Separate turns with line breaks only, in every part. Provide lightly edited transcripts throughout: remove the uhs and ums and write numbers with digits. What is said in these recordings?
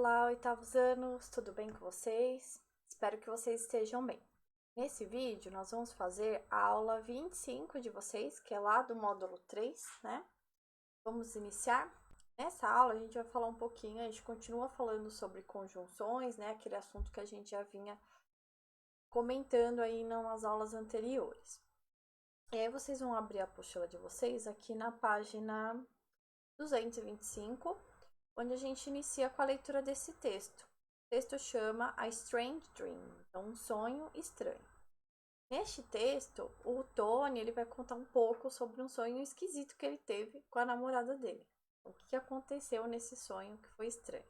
Olá, oitavos anos, tudo bem com vocês? Espero que vocês estejam bem. Nesse vídeo, nós vamos fazer a aula 25 de vocês, que é lá do módulo 3, né? Vamos iniciar. Nessa aula, a gente vai falar um pouquinho, a gente continua falando sobre conjunções, né? Aquele assunto que a gente já vinha comentando aí nas aulas anteriores. E aí, vocês vão abrir a apostila de vocês aqui na página 225, onde a gente inicia com a leitura desse texto. O texto chama A Strange Dream, então um sonho estranho. Neste texto, o Tony ele vai contar um pouco sobre um sonho esquisito que ele teve com a namorada dele. O que aconteceu nesse sonho que foi estranho.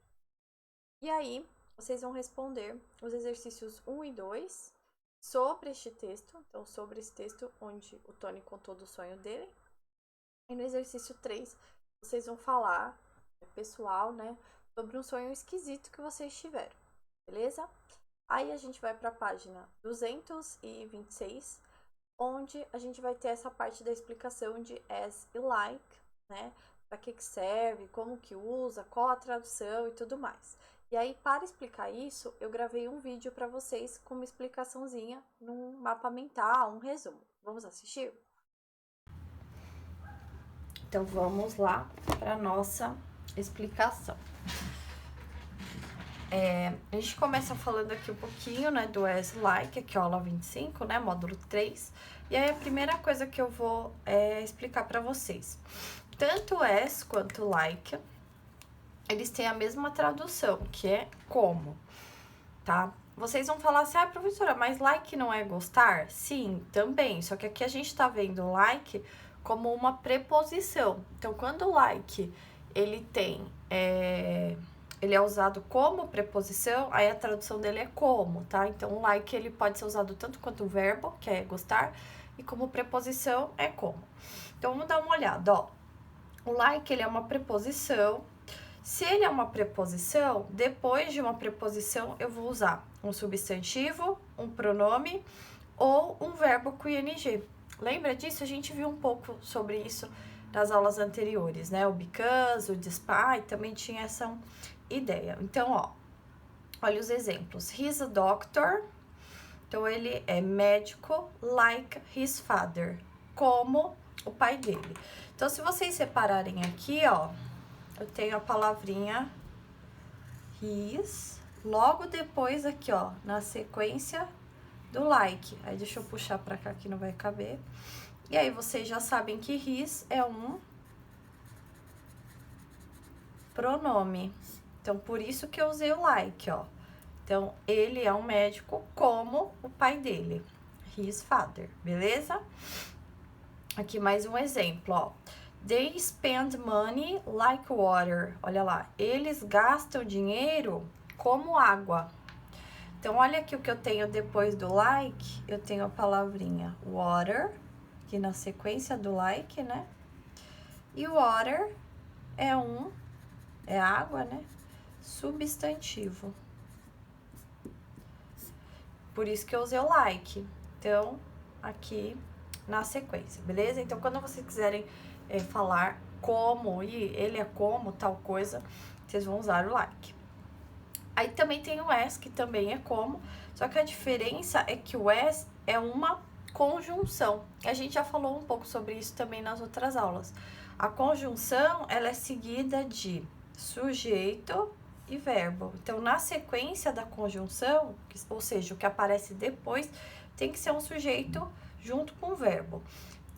E aí, vocês vão responder os exercícios 1 e 2 sobre este texto, então sobre esse texto onde o Tony contou do sonho dele. E no exercício 3, vocês vão falar, pessoal, né, sobre um sonho esquisito que vocês tiveram, beleza? Aí a gente vai para a página 226, onde a gente vai ter essa parte da explicação de as e like, né? Para que serve, como que usa, qual a tradução e tudo mais. E aí, para explicar isso, eu gravei um vídeo para vocês com uma explicaçãozinha num mapa mental, um resumo. Vamos assistir? Então, vamos lá para nossa explicação. A gente começa falando aqui um pouquinho, né, do as like, aqui ó, aula 25, né, módulo 3. E aí, a primeira coisa que eu vou explicar para vocês. Tanto as quanto like, eles têm a mesma tradução, que é como, tá? Vocês vão falar assim, professora, mas like não é gostar? Sim, também, só que aqui a gente tá vendo like como uma preposição. Então, quando o like, ele é usado como preposição, aí a tradução dele é como, tá? Então, o like, ele pode ser usado tanto quanto o verbo, que é gostar, e como preposição é como. Então, vamos dar uma olhada, ó. O like, ele é uma preposição. Se ele é uma preposição, depois de uma preposição, eu vou usar um substantivo, um pronome ou um verbo com ing. Lembra disso? A gente viu um pouco sobre isso nas aulas anteriores, né? O because, o despite, também tinha essa ideia. Então, ó, olha os exemplos. He's a doctor. Então, ele é médico, like his father, como o pai dele. Então, se vocês separarem aqui, ó, eu tenho a palavrinha his, logo depois aqui, ó, na sequência do like. Aí, deixa eu puxar pra cá que não vai caber. E aí, vocês já sabem que his é um pronome. Então, por isso que eu usei o like, ó. Então, ele é um médico como o pai dele. His father, beleza? Aqui mais um exemplo, ó. They spend money like water. Olha lá, eles gastam dinheiro como água. Então, olha aqui o que eu tenho depois do like. Eu tenho a palavrinha water, aqui na sequência do like, né? E water é água, né? Substantivo. Por isso que eu usei o like. Então, aqui na sequência, beleza? Então, quando vocês quiserem falar como e ele é como tal coisa, vocês vão usar o like. Aí também tem o as, que também é como, só que a diferença é que o as é uma conjunção. A gente já falou um pouco sobre isso também nas outras aulas. A conjunção, ela é seguida de sujeito e verbo. Então, na sequência da conjunção, ou seja, o que aparece depois, tem que ser um sujeito junto com o verbo.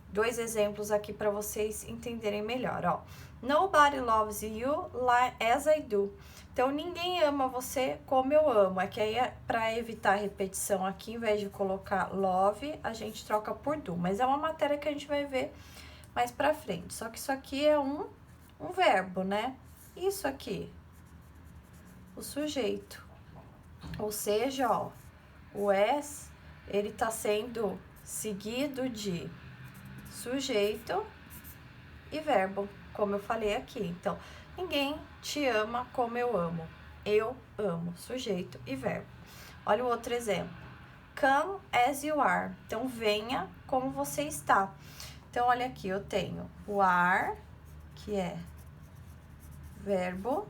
Dois exemplos aqui para vocês entenderem melhor, ó. Nobody loves you as I do. Então, ninguém ama você como eu amo. É que aí, para evitar repetição aqui, em vez de colocar love, a gente troca por do. Mas é uma matéria que a gente vai ver mais pra frente. Só que isso aqui é um verbo, né? Isso aqui, o sujeito. Ou seja, ó, o as, ele tá sendo seguido de sujeito e verbo, como eu falei aqui. Então, ninguém te ama como eu amo. Eu amo, sujeito e verbo. Olha o outro exemplo. Come as you are. Então, venha como você está. Então, olha aqui, eu tenho o are, que é verbo,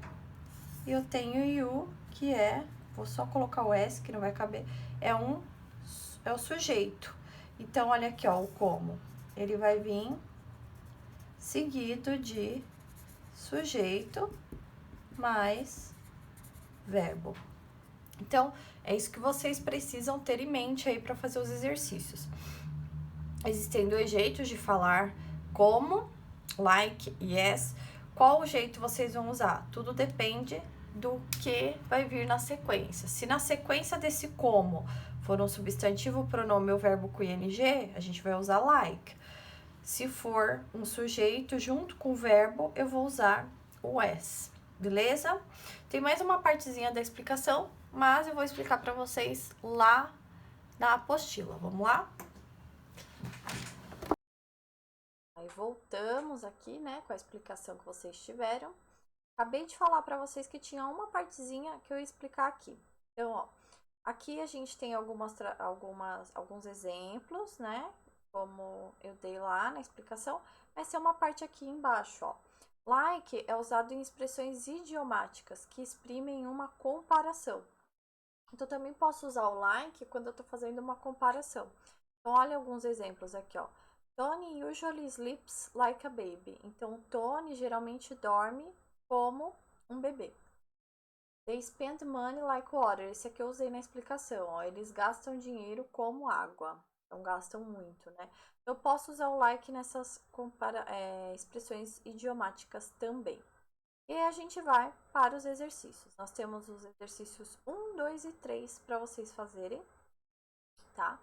e eu tenho you, que é, vou só colocar o S, que não vai caber, é o sujeito. Então, olha aqui, ó, o como. Ele vai vir seguido de sujeito mais verbo. Então, é isso que vocês precisam ter em mente aí para fazer os exercícios. Existem dois jeitos de falar como, like, yes. Qual jeito vocês vão usar? Tudo depende do que vai vir na sequência. Se na sequência desse como for um substantivo, pronome ou verbo com ing, a gente vai usar like. Se for um sujeito junto com o verbo, eu vou usar o s, beleza? Tem mais uma partezinha da explicação, mas eu vou explicar para vocês lá na apostila. Vamos lá? Aí voltamos aqui, né, com a explicação que vocês tiveram. Acabei de falar para vocês que tinha uma partezinha que eu ia explicar aqui. Então, ó, aqui a gente tem alguns exemplos, né, como eu dei lá na explicação, mas tem uma parte aqui embaixo, ó. Like é usado em expressões idiomáticas que exprimem uma comparação. Então, também posso usar o like quando eu estou fazendo uma comparação. Então, olha alguns exemplos aqui, ó. Tony usually sleeps like a baby. Então, Tony geralmente dorme como um bebê. They spend money like water. Esse aqui eu usei na explicação, ó. Eles gastam dinheiro como água. Então, gastam muito, né? Eu posso usar o like nessas expressões idiomáticas também. E a gente vai para os exercícios. Nós temos os exercícios 1, 2 e 3 para vocês fazerem, tá?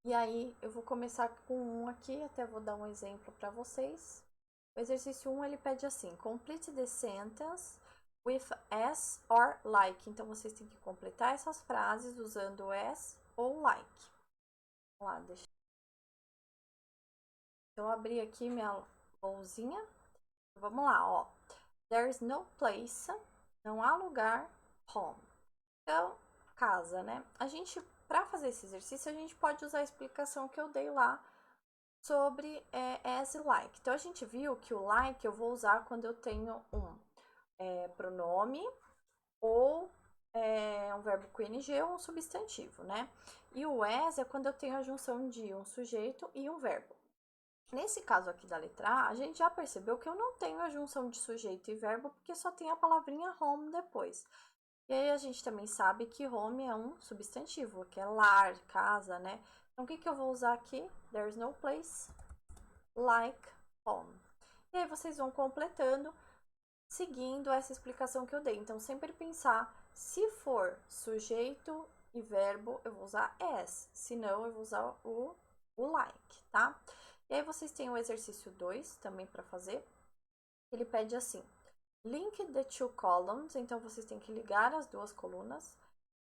E aí, eu vou começar com um aqui, até vou dar um exemplo para vocês. O exercício 1, ele pede assim: complete the sentence with as or like. Então, vocês têm que completar essas frases usando as ou like. Vamos lá, deixa eu abrir aqui minha bolsinha. Vamos lá, ó. There's no place, não há lugar, home. Então, casa, né? A gente, para fazer esse exercício, a gente pode usar a explicação que eu dei lá sobre as e like. Então, a gente viu que o like eu vou usar quando eu tenho um pronome ou um verbo com ing ou um substantivo, né? E o as é quando eu tenho a junção de um sujeito e um verbo. Nesse caso aqui da letra A, a gente já percebeu que eu não tenho a junção de sujeito e verbo porque só tem a palavrinha home depois. E aí a gente também sabe que home é um substantivo, que é lar, casa, né? Então, o que eu vou usar aqui? There's no place like home. E aí vocês vão completando, seguindo essa explicação que eu dei. Então, sempre pensar, se for sujeito e verbo, eu vou usar as. Se não, eu vou usar o like, tá? E aí vocês têm o exercício 2 também para fazer. Ele pede assim: link the two columns, então vocês têm que ligar as duas colunas.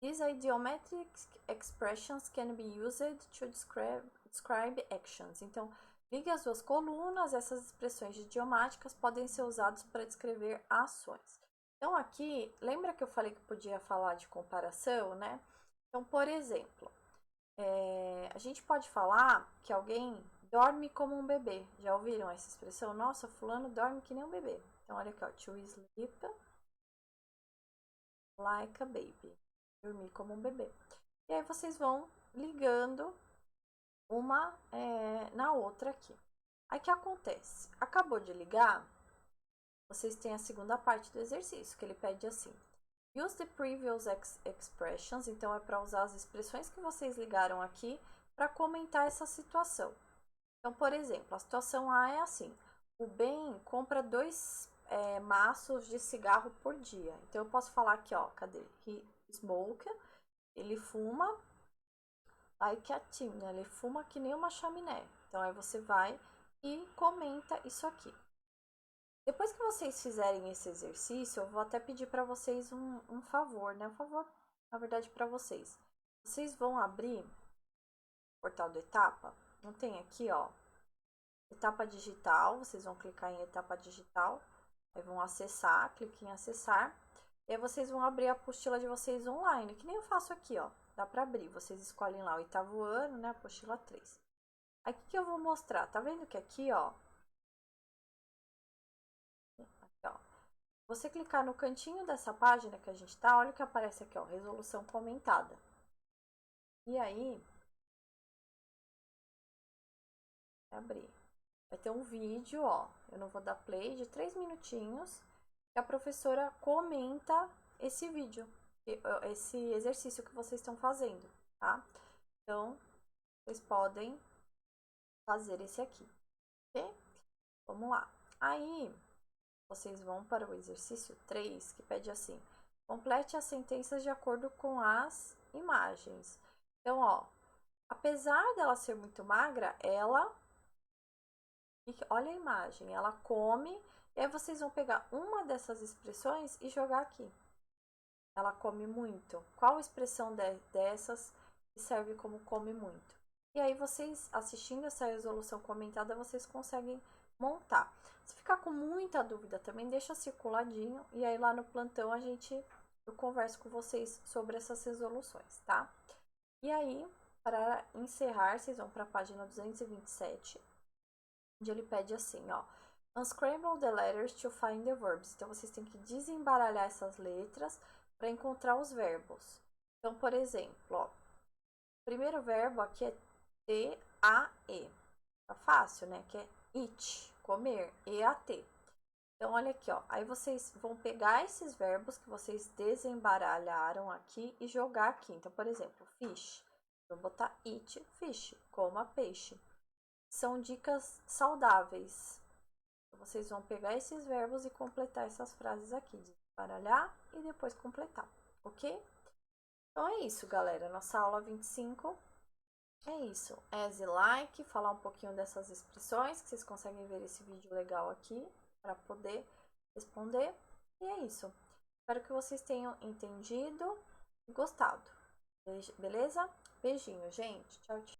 These idiomatic expressions can be used to describe actions. Então, ligue as duas colunas, essas expressões idiomáticas podem ser usadas para descrever ações. Então, aqui, lembra que eu falei que podia falar de comparação, né? Então, por exemplo, a gente pode falar que alguém dorme como um bebê. Já ouviram essa expressão? Nossa, fulano dorme que nem um bebê. Então, olha aqui, ó. To sleep like a baby. Dormir como um bebê. E aí, vocês vão ligando uma na outra aqui. Aí, o que acontece? Acabou de ligar, vocês têm a segunda parte do exercício, que ele pede assim: use the previous expressions. Então, é para usar as expressões que vocês ligaram aqui para comentar essa situação. Então, por exemplo, a situação A é assim: o Ben compra 2 maços de cigarro por dia. Então, eu posso falar aqui, ó, cadê? He smoke, ele fuma like a chimney, ele fuma que nem uma chaminé. Então, aí você vai e comenta isso aqui. Depois que vocês fizerem esse exercício, eu vou até pedir para vocês um favor, né? Um favor, na verdade, para vocês. Vocês vão abrir o portal do Etapa. Não tem aqui, ó, etapa digital. Vocês vão clicar em etapa digital. Aí vão acessar, clique em acessar. E aí vocês vão abrir a apostila de vocês online, que nem eu faço aqui, ó. Dá para abrir. Vocês escolhem lá o oitavo ano, né? Apostila 3. Aí o que eu vou mostrar? Tá vendo que aqui, ó, Você clicar no cantinho dessa página que a gente tá, olha o que aparece aqui, ó, resolução comentada. E aí, abrir. Vai ter um vídeo, ó, eu não vou dar play, de 3 minutinhos, que a professora comenta esse vídeo, esse exercício que vocês estão fazendo, tá? Então, vocês podem fazer esse aqui, ok? Vamos lá. Aí, vocês vão para o exercício 3, que pede assim: complete as sentenças de acordo com as imagens. Então, ó, apesar dela ser muito magra, ela... Olha a imagem, ela come, e aí vocês vão pegar uma dessas expressões e jogar aqui. Ela come muito. Qual expressão dessas serve como come muito? E aí vocês, assistindo essa resolução comentada, vocês conseguem montar. Se ficar com muita dúvida também, deixa circuladinho, e aí lá no plantão eu converso com vocês sobre essas resoluções, tá? E aí, para encerrar, vocês vão para a página 227, onde ele pede assim, ó: unscramble the letters to find the verbs. Então, vocês têm que desembaralhar essas letras para encontrar os verbos. Então, por exemplo, ó, o primeiro verbo aqui é T-A-E. Tá fácil, né? Que é eat, comer, E-A-T. Então, olha aqui, ó. Aí vocês vão pegar esses verbos que vocês desembaralharam aqui e jogar aqui. Então, por exemplo, fish. Vou botar eat fish, coma peixe. São dicas saudáveis. Vocês vão pegar esses verbos e completar essas frases aqui, desembaralhar e depois completar, ok? Então é isso, galera. Nossa aula 25 é isso. As e like, falar um pouquinho dessas expressões, que vocês conseguem ver esse vídeo legal aqui para poder responder. E é isso. Espero que vocês tenham entendido e gostado. Beleza? Beijinho, gente. Tchau, tchau.